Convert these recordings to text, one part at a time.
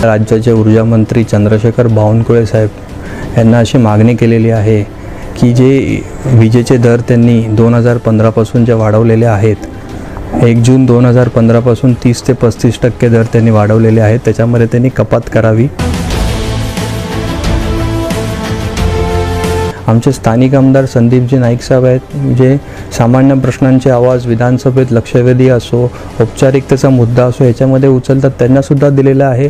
राज्याचे ऊर्जा मंत्री चंद्रशेखर बावनकुळे साहेब यांना अशी मागणी केलेली आहे की जे विजेचे दर त्यांनी 2015 पासून जे वाढवलेले आहेत, 1 जून 2015 पासून 30 ते 35% दर त्यांनी वाढवलेले आहेत, त्याच्यामध्ये त्यांनी कपात करावी। आमचे स्थानिक आमदार संदीपजी नाईक साहेब आहेत, जे सामान्य प्रश्नांचे आवाज विधानसभेत लक्षवेधी असो, औपचारिकतेचा मुद्दा असो याच्यामध्ये उचलतात, त्यांना सुद्धा दिलेला आहे।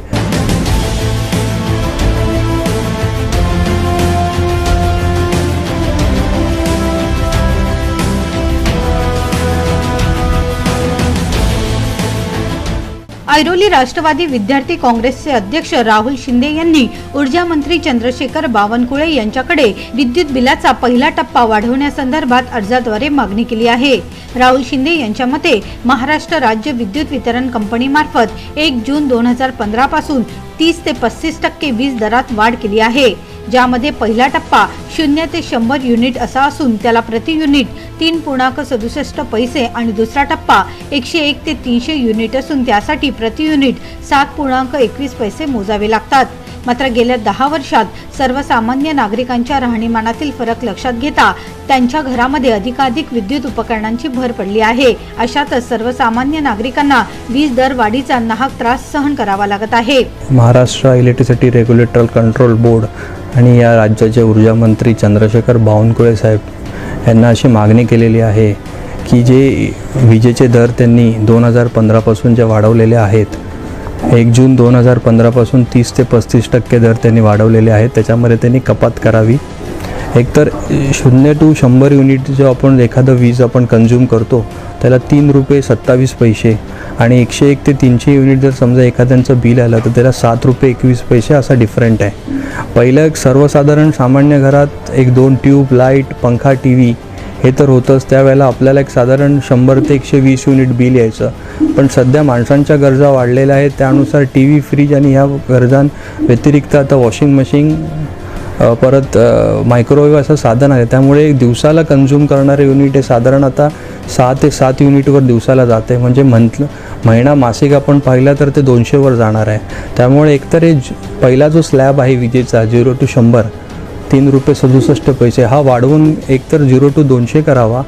ऐरोली राष्ट्रवादी विद्यार्थी काँग्रेसचे अध्यक्ष राहुल शिंदे यांनी ऊर्जा मंत्री चंद्रशेखर बावनकुळे यांच्याकडे विद्युत बिलाचा पहिला टप्पा वाढवण्यासंदर्भात अर्जाद्वारे मागणी केली आहे। राहुल शिंदे यांच्या मते महाराष्ट्र राज्य विद्युत वितरण कंपनी मार्फत 1 जून 2015 पासून 30 ते 35% वीज दरात वाढ केली आहे, ज्यामध्ये पहिला टप्पा 0 ते 100 युनिट असा असून त्याला प्रति युनिट 3.67 पैसे आणि दुसरा टप्पा 101 ते 300 युनिट असून त्यासाठी प्रति युनिट 7.21 पैसे मोजावे लागतात। मात्र गेल्या 10 वर्षात सर्वसामान्य नागरिकांच्या राहणीमानातील फरक लक्षात घेता त्यांच्या घरामध्ये अधिकाधिक विद्युत उपकरणांची भर पडली आहे। अशातच सर्वसामान्य नागरिकांना वीज दर वाढीचा नाहक त्रास सहन करावा लागत आहे। Maharashtra electricity regulatory control board आणि या राज्याचे ऊर्जा मंत्री चंद्रशेखर बावनकुळे साहेब यांना अशी मागणी केलेली आहे की जे विजेचे दर त्यांनी 2015 पासून जे वाढवलेले आहेत, 1 जून 2015 पासून 30 ते 35% दर त्यांनी वाढवलेले आहेत, त्याच्यामध्ये त्यांनी कपात करावी। एकतर 0 to 100 युनिट जो आपण एखादं वीज आपण कंझ्युम करतो त्याला 3 रुपये 27 पैसे आणि 101 ते 300 युनिट जर समजा एखाद्यांचं बिल आलं तर त्याला 7 रुपये 21 पैसे असा डिफरंट आहे। पहिलं एक सर्वसाधारण सामान्य घरात 1-2 ट्यूब लाईट पंखा टीव्ही हे तर होतंच, त्यावेळेला आपल्याला एक साधारण 100 ते 120 युनिट बिल यायचं, पण सध्या माणसांच्या गरजा वाढलेल्या आहेत, त्यानुसार टीव्ही फ्रीज आणि ह्या गरजां व्यतिरिक्त आता वॉशिंग मशीन परत मायक्रोवेव्ह असं साधन आहे, त्यामुळे दिवसाला कंझ्युम करणारे युनिट हे साधारण आता 6 ते 7 युनिटवर दिवसाला जाते, म्हणजे महिना मासिक आपण पाहिला तर ते 200 वर जाणार आहे। त्यामुळे एकतर हे पहिला जो स्लॅब आहे विजेचा 0 to 100 3 रुपये 67 पैसे हा वाढवून एकतर 0 to 200 करावा,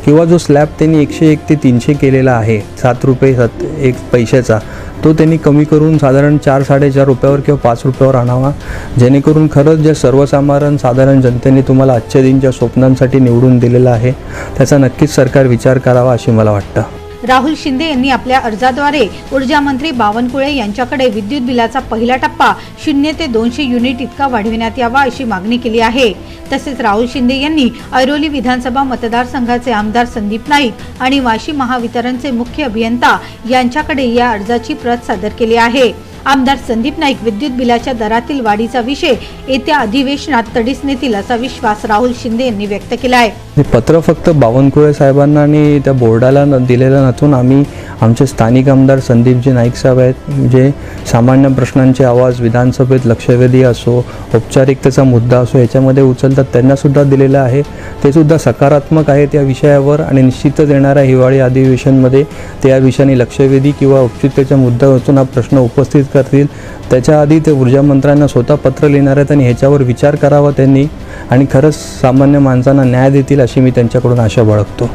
किंवा जो स्लॅब त्यांनी 101 ते 300 केलेला आहे 7 रुपये 1 पैशाचा तो त्यांनी कमी करून साधारण 4-4.5 रुपयावर किंवा 5 रुपयावर आणावा, जेणेकरून खरंच जे सर्वसाधारण साधारण जनतेने तुम्हाला आजच्या दिनच्या स्वप्नांसाठी निवडून दिलेला आहे त्याचा नक्कीच सरकार विचार करावा असे मला वाटतं। राहुल शिंदे यांनी आपल्या अर्जाद्वारे ऊर्जा मंत्री बावनकुळे यांच्याकडे विद्युत बिलाचा पहिला टप्पा 0 ते 200 युनिट इतका वाढविण्यात यावा अशी मागणी केली आहे। तसेच राहुल शिंदे यांनी ऐरोली विधानसभा मतदारसंघाचे आमदार संदीप नाईक आणि वाशी महावितरणचे मुख्य अभियंता यांच्याकडे या अर्जाची प्रत सादर केली आहे। आमदार संदीप नाईक विद्युत बिलाच्या दरातील वाढीचा विषय येत्या अधिवेशनात तडीस नेतील असा विश्वास राहुल शिंदे यांनी व्यक्त केला आहे। पत्र फक्त बावनकुळे साहेबांना आणि त्या बोर्डाला दिलेलं नसून आम्ही आमचे स्थानिक आमदार संदीपजी नाईक साहेब आहेत, जे सामान्य प्रश्नांचे आवाज विधानसभेत लक्षवेधी असो, औपचारिकतेचा मुद्दा असो याच्यामध्ये उचलतात, त्यांना सुद्धा दिलेलं आहे। ते सुद्धा सकारात्मक आहेत या विषयावर आणि निश्चितच येणाऱ्या हिवाळी अधिवेशनामध्ये ते या विषयाने लक्षवेधी किंवा औपचारिकतेच्या मुद्द्यावरून हा प्रश्न उपस्थित करतील। त्याच्या आधी ते ऊर्जा मंत्र्यांना स्वतः पत्र लिहिणार आहेत आणि ह्याच्यावर विचार करावा त्यांनी आणि खरंच सामान्य माणसांना न्याय देतील अशी मी त्यांच्याकडून आशा बाळगतो।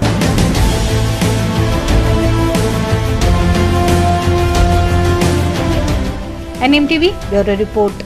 NMTV bureau report.